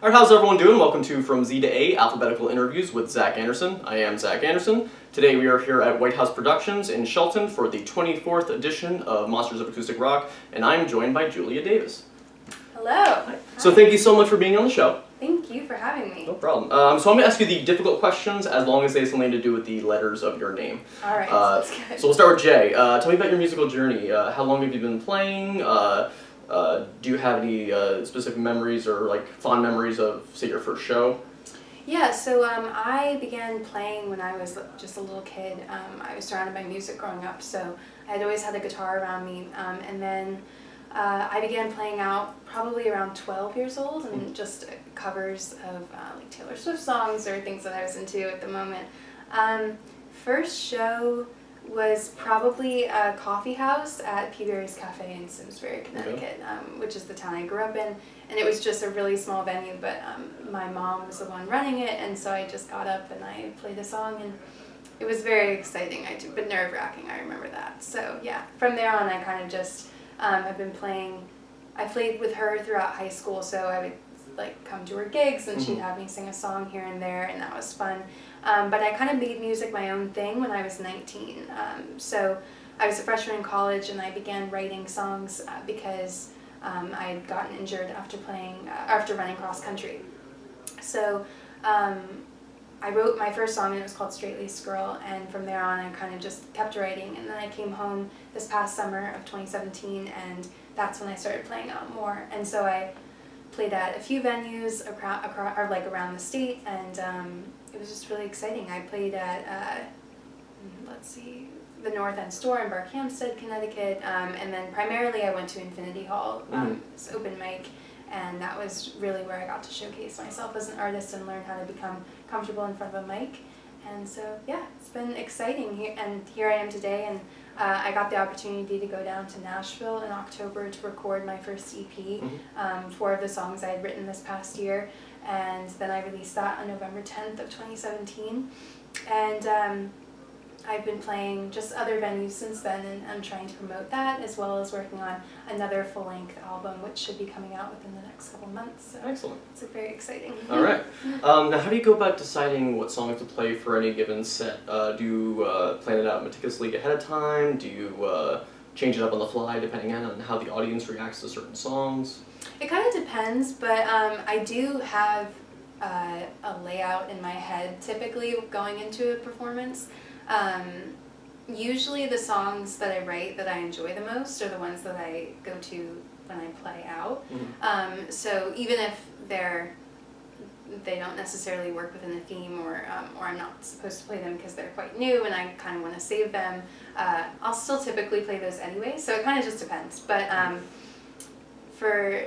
Alright, how's everyone doing? Welcome to From Z to A, Alphabetical Interviews with Zach Anderson. I am Zach Anderson. Today we are here at White House Productions in Shelton for the 24th edition of Monsters of Acoustic Rock, and I'm joined by Julia Davis. Hello. Hi. So thank you so much for being on the show. Thank you for having me. No problem. So I'm going to ask you the difficult questions as long as they have something to do with the letters of your name. Alright, that's good. So we'll start with J. Tell me about your musical journey. How long have you been playing? Do you have any specific memories or like fond memories of, say, your first show? Yeah, so I began playing when I was just a little kid. I was surrounded by music growing up, so I had always had a guitar around me. And then I began playing out probably around 12 years old, and just covers of like Taylor Swift songs or things that I was into at the moment. First show was probably a coffee house at Peaberry's Cafe in Simsbury, Connecticut, which is the town I grew up in. And it was just a really small venue, but my mom was the one running it, and so I just got up and I played a song, and it was very exciting, but nerve-wracking, I remember that. So yeah, from there on I kind of just have been playing. I played with her throughout high school, so I would like come to her gigs and she'd have me sing a song here and there, and that was fun. But I kind of made music my own thing when I was 19. So I was a freshman in college, and I began writing songs because I had gotten injured after running cross country. So I wrote my first song, and it was called Straight-Laced Girl, and from there on I kind of just kept writing. And then I came home this past summer of 2017, and that's when I started playing out more. And so I played at a few venues around the state, and it was just really exciting. I played at, the North End Store in Barkhamsted, Connecticut, and then primarily I went to Infinity Hall, it's open mic, and that was really where I got to showcase myself as an artist and learn how to become comfortable in front of a mic. And so yeah, it's been exciting, and here I am today, and I got the opportunity to go down to Nashville in October to record my first EP, 4 of the songs I had written this past year, and then I released that on November 10th of 2017, and I've been playing just other venues since then, and I'm trying to promote that, as well as working on another full-length album, which should be coming out within the next couple months. So excellent. It's very exciting. All right. Now, how do you go about deciding what songs to play for any given set? Do you plan it out meticulously ahead of time? Do you change it up on the fly depending on how the audience reacts to certain songs? It kind of depends, but I do have a layout in my head typically going into a performance. Usually the songs that I write that I enjoy the most are the ones that I go to when I play out. So even if they don't necessarily work within the theme, or I'm not supposed to play them because they're quite new and I kind of want to save them, I'll still typically play those anyway, so it kind of just depends. But for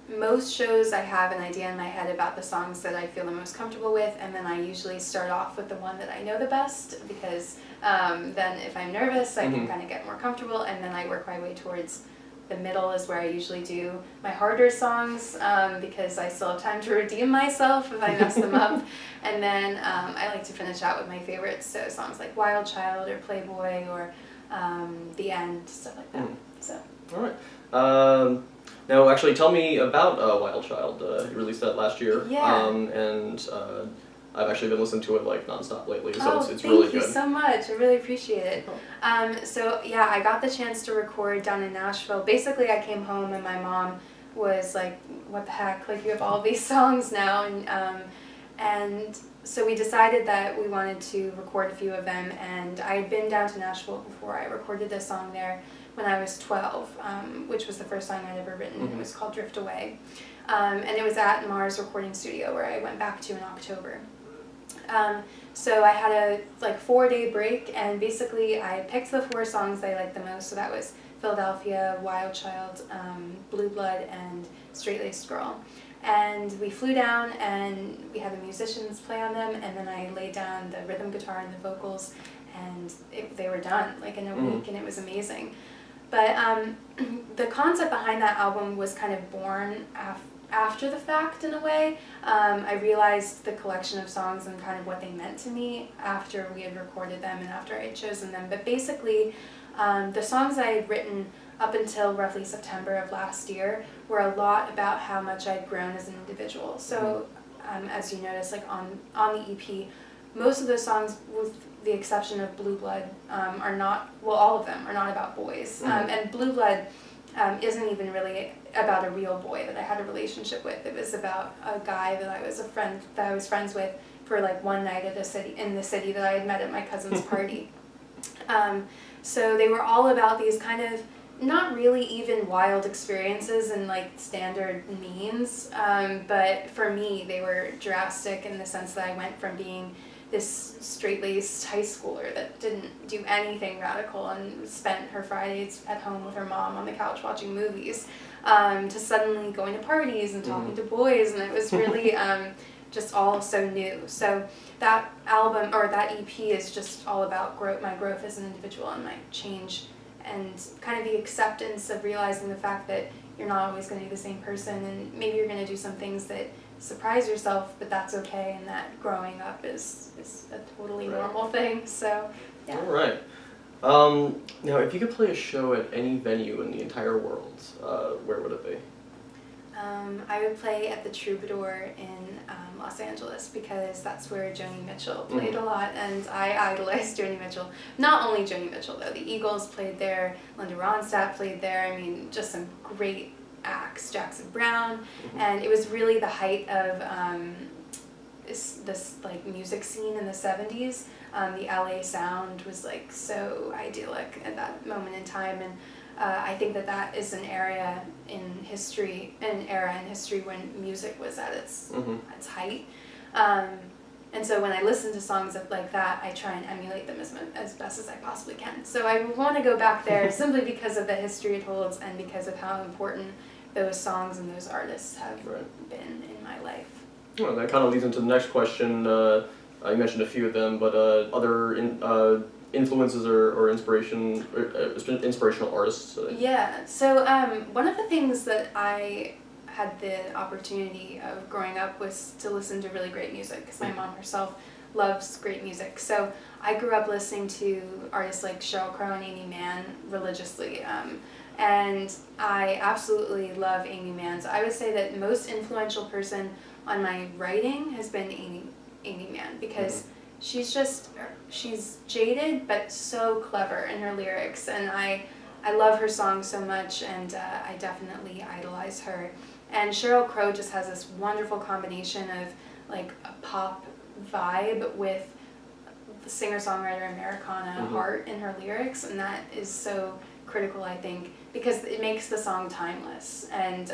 most shows I have an idea in my head about the songs that I feel the most comfortable with, and then I usually start off with the one that I know the best, because then if I'm nervous I can kind of get more comfortable, and then I work my way towards the middle is where I usually do my harder songs, because I still have time to redeem myself if I mess them up. And then I like to finish out with my favorites, so songs like Wild Child or Playboy or The End, stuff like that. So. All right. Now, actually, tell me about Wild Child. You released that last year, and I've actually been listening to it like nonstop lately, so it's really good. Thank you so much. I really appreciate it. So yeah, I got the chance to record down in Nashville. Basically, I came home and my mom was like, "What the heck? Like, you have all these songs now," and so we decided that we wanted to record a few of them. And I had been down to Nashville before. I recorded this song there when I was 12, which was the first song I'd ever written. It was called Drift Away. And it was at Mars Recording Studio, where I went back to in October. So I had a 4-day break, and basically I picked the 4 songs I liked the most. So that was Philadelphia, Wild Child, Blue Blood, and Straight-Laced Girl. And we flew down, and we had the musicians play on them, and then I laid down the rhythm guitar and the vocals, and they were done in a week, and it was amazing. But the concept behind that album was kind of born after the fact, in a way. I realized the collection of songs and kind of what they meant to me after we had recorded them and after I had chosen them. But basically, the songs I had written up until roughly September of last year were a lot about how much I'd grown as an individual. So as you notice, like on the EP, most of those songs, with the exception of Blue Blood, are not, well, all of them are not about boys. And Blue Blood isn't even really about a real boy that I had a relationship with. It was about a guy that I was friends with for like one night at in the city that I had met at my cousin's party. So they were all about these kind of not really even wild experiences in like standard means, but for me they were drastic in the sense that I went from being this straight-laced high schooler that didn't do anything radical and spent her Fridays at home with her mom on the couch watching movies, to suddenly going to parties and talking to boys, and it was really just all so new. So that album, or that EP, is just all about my growth as an individual and my change, and kind of the acceptance of realizing the fact that you're not always going to be the same person, and maybe you're going to do some things that surprise yourself, but that's okay, and that growing up is a totally normal thing. So yeah. All right. Now, if you could play a show at any venue in the entire world, where would it be? I would play at the Troubadour in Los Angeles, because that's where Joni Mitchell played a lot, and I idolized Joni Mitchell. Not only Joni Mitchell though, the Eagles played there, Linda Ronstadt played there, I mean just some great acts, Jackson Browne, and it was really the height of this like music scene in the 70s. The LA sound was like so idyllic at that moment in time, and I think that is an era in history when music was at its height. And so when I listen to songs like that, I try and emulate them as best as I possibly can. So I want to go back there simply because of the history it holds and because of how important those songs and those artists have been in my life. Well, that kind of leads into the next question. You mentioned a few of them, but other influences or inspirational artists? Yeah, so one of the things that I had the opportunity of growing up was to listen to really great music, because my mom herself loves great music. So I grew up listening to artists like Sheryl Crow and Amy Mann religiously, and I absolutely love Amy Mann. So I would say that the most influential person on my writing has been Amy Mann, because she's jaded but so clever in her lyrics, and I love her songs so much, and I definitely idolize her. And Sheryl Crow just has this wonderful combination of like a pop vibe with the singer-songwriter Americana heart in her lyrics, and that is so critical, I think, because it makes the song timeless and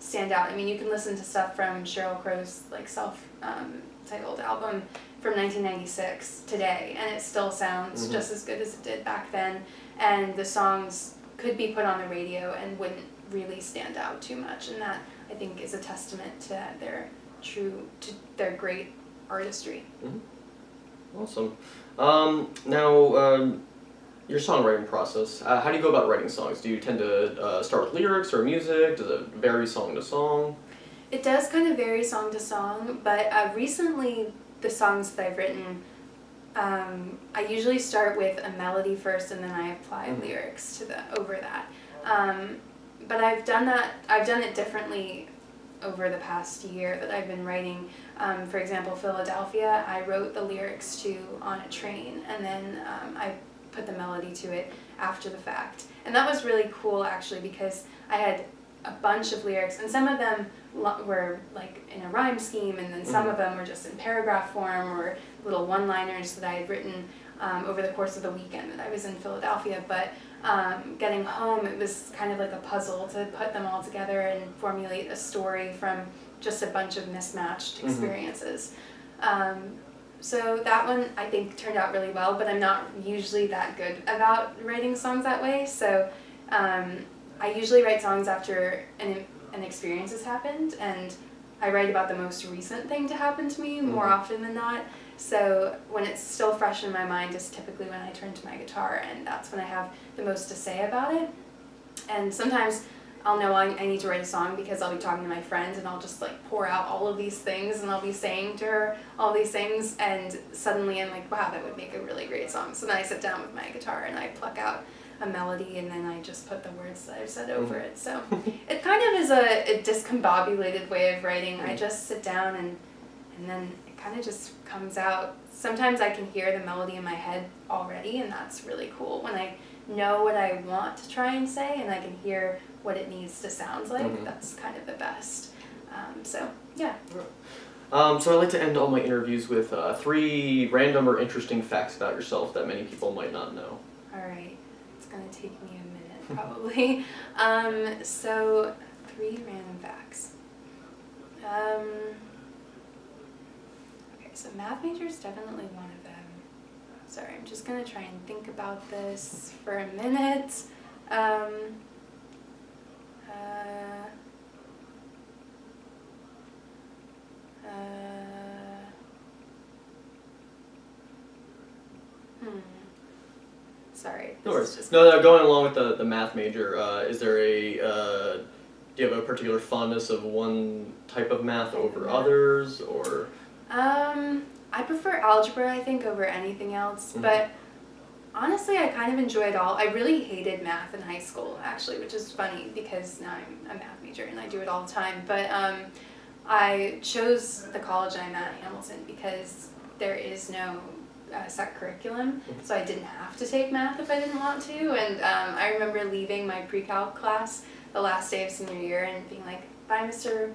stand out. I mean, you can listen to stuff from Sheryl Crow's like self-titled album from 1996 today, and it still sounds just as good as it did back then, and the songs could be put on the radio and wouldn't really stand out too much, and that I think is a testament to their great artistry. Awesome. Now, your songwriting process, how do you go about writing songs? Do you tend to start with lyrics or music? Does it vary song to song? It does kind of vary song to song, but recently the songs that I've written, I usually start with a melody first, and then I apply lyrics over that. But I've done it differently over the past year that I've been writing. For example, Philadelphia, I wrote the lyrics to on a train, and then I put the melody to it after the fact. And that was really cool, actually, because I had a bunch of lyrics, and some of them were like in a rhyme scheme, and then some of them were just in paragraph form or little one-liners that I had written over the course of the weekend that I was in Philadelphia. But getting home, it was kind of like a puzzle to put them all together and formulate a story from just a bunch of mismatched experiences. So that one, I think, turned out really well, but I'm not usually that good about writing songs that way. So I usually write songs after an experience has happened, and I write about the most recent thing to happen to me more often than not. So when it's still fresh in my mind is typically when I turn to my guitar, and that's when I have the most to say about it. And sometimes I'll know I need to write a song because I'll be talking to my friend, and I'll just like pour out all of these things, and I'll be saying to her all these things, and suddenly I'm like, wow, that would make a really great song. So then I sit down with my guitar and I pluck out a melody, and then I just put the words that I've said over it. So it kind of is a discombobulated way of writing. I just sit down and then it kind of just comes out. Sometimes I can hear the melody in my head already, and that's really cool. When I know what I want to try and say and I can hear what it needs to sound like, that's kind of the best. So, yeah. So I like to end all my interviews with 3 random or interesting facts about yourself that many people might not know. All right. It's going to take me a minute, probably. So, 3 random facts. Okay, so math major is definitely one of them. Sorry, I'm just going to try and think about this for a minute. Sorry. No worries. No, going along with the math major, is there do you have a particular fondness of one type of math over others, or? I prefer algebra, I think, over anything else, but honestly, I kind of enjoy it all. I really hated math in high school, actually, which is funny because now I'm a math major and I do it all the time. But I chose the college I'm at, Hamilton, because there is no set curriculum, so I didn't have to take math if I didn't want to. And I remember leaving my pre-calc class the last day of senior year and being like, bye, Mr.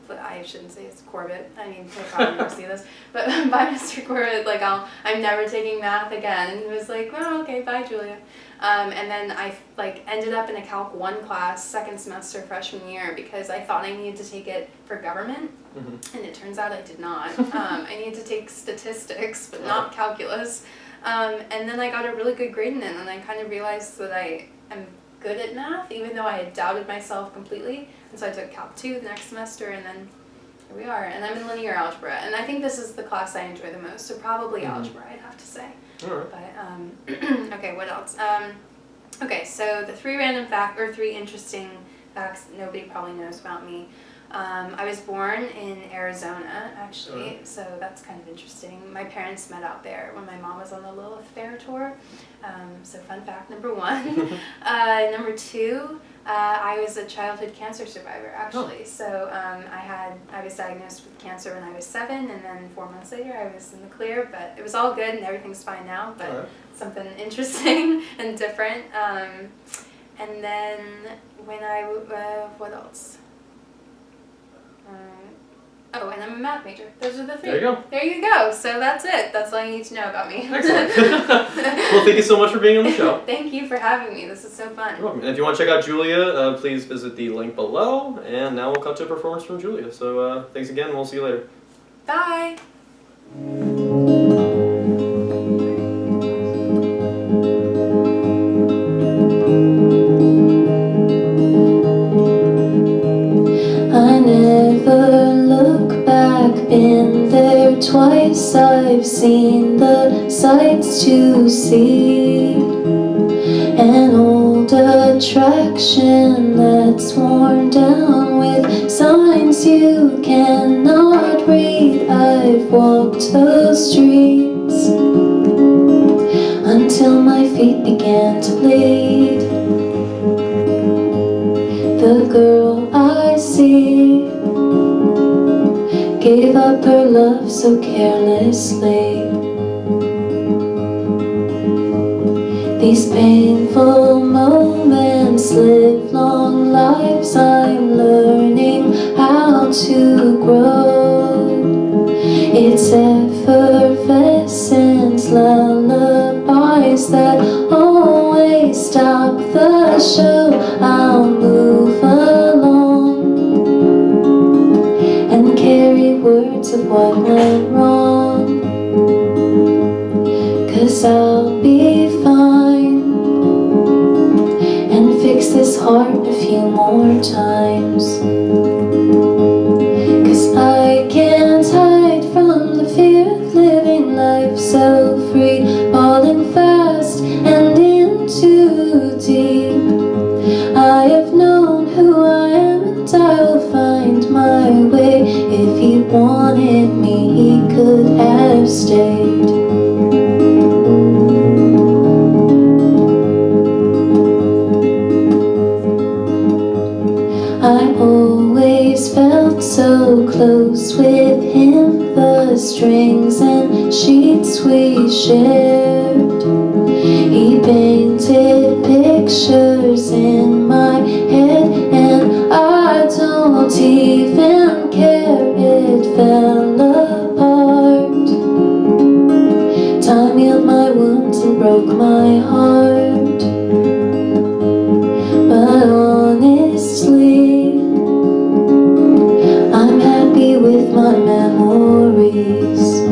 But I shouldn't say it's Corbett. I mean, he'll probably never see this. But bye, Mr. Corbett. Like, I'm never taking math again. And he was like, well, okay, bye, Julia. And then I ended up in a Calc 1 class second semester freshman year because I thought I needed to take it for government, and it turns out I did not. I needed to take statistics, but not calculus. And then I got a really good grade in it, and I kind of realized that I am good at math, even though I had doubted myself completely. And so I took Calc 2 the next semester, and then here we are. And I'm in linear algebra, and I think this is the class I enjoy the most, so probably algebra, I'd have to say. All right. But, okay, what else? Okay, so the 3 interesting facts nobody probably knows about me. I was born in Arizona, actually, so that's kind of interesting. My parents met out there when my mom was on the Lilith Fair tour. So fun fact number 1. Number 2, I was a childhood cancer survivor, actually. So I was diagnosed with cancer when I was 7, and then 4 months later I was in the clear, but it was all good and everything's fine now, but something interesting and different. And then when what else? Oh, and I'm a math major. Those are the 3. There you go. There you go. So that's it. That's all you need to know about me. Excellent. Well, thank you so much for being on the show. Thank you for having me. This is so fun. You're welcome. And if you want to check out Julia, please visit the link below. And now we'll cut to a performance from Julia. So thanks again, and we'll see you later. Bye. Been there twice, I've seen the sights to see. An old attraction that's worn down with signs you cannot read. I've walked those streets until my feet began to bleed. The girl I see gave up her love so carelessly. These painful moments live long lives. I'm learning how to grow. It's effervescent lullabies that always stop the show. I'll move along and carry words of what went wrong, 'cause I'll be fine and fix this heart a few more times. 'Cause I can't hide from the fear of living life so free, falling fast and in too deep. I have known who I am, and I'll find my way. If he wanted me, he could have stayed. close with him, the strings and sheets we shared. He painted pictures in my head, and I don't even care. It fell apart. Time healed my wounds and broke my heart. But honestly, I'm happy with my memories.